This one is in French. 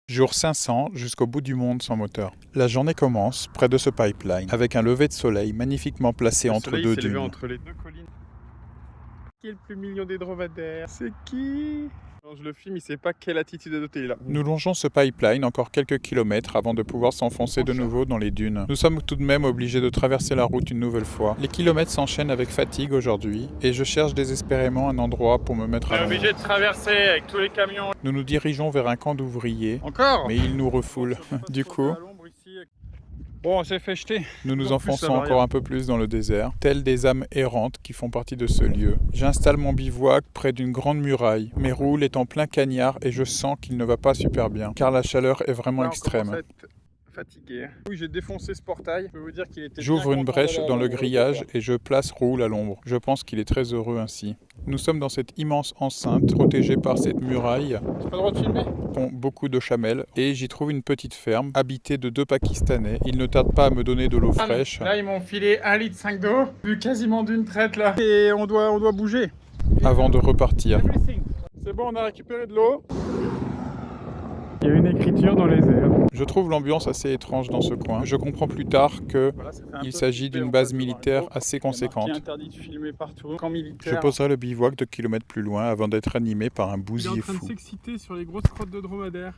Jour 500 jusqu'au bout du monde sans moteur. La journée commence près de ce pipeline avec un lever de soleil magnifiquement placé entre deux Le soleil s'est levé dunes. entre les deux collines. Qui est le plus mignon des dromadaires? C'est qui? Quand je le filme, il sait pas quelle attitude adopter. Il est là. Nous longeons ce pipeline encore quelques kilomètres avant de pouvoir s'enfoncer de nouveau dans les dunes. Nous sommes tout de même obligés de traverser la route une nouvelle fois. Les kilomètres s'enchaînent avec fatigue aujourd'hui et je cherche désespérément un endroit pour me mettre On à est l'ombre. obligé de traverser avec tous les camions. Nous nous dirigeons vers un camp d'ouvriers, Encore? mais ils nous refoulent. Du coup, bon, on s'est fait jeter. nous nous En plus, enfonçons ça va encore rien. un peu plus dans le désert, telles des âmes errantes qui font partie de ce lieu. J'installe mon bivouac près d'une grande muraille. Mes roues est en plein cagnard et je sens qu'il ne va pas super bien, car la chaleur est vraiment Là, on extrême. commence à être fatigué. Oui, j'ai défoncé ce portail. Je peux vous dire qu'il était J'ouvre bien une content brèche d'aller à dans le l'ombre, grillage et je place Raoul à l'ombre. Je pense qu'il est très heureux ainsi. Nous sommes dans cette immense enceinte protégée par cette muraille, J'ai pas le droit de filmer? dont beaucoup de chamelles, et j'y trouve une petite ferme habitée de 2 Pakistanais. Ils ne tardent pas à me donner de l'eau fraîche. Là, ils m'ont filé 1,5 litre d'eau. Vu quasiment d'une traite là. Et on doit bouger. Avant de repartir. C'est bon, on a récupéré de l'eau. Il y a une écriture dans les airs. Je trouve l'ambiance assez étrange dans ce coin. Je comprends plus tard que Voilà, ça fait un il peu s'agit flipper, d'une en base fait, de voir militaire une assez Il y a marqué conséquente. interdit de filmer partout. Camp Je militaire. poserai le bivouac 2 kilomètres plus loin avant d'être animé par un Il est en bousier train de fou. s'exciter sur les grosses crottes de dromadaire.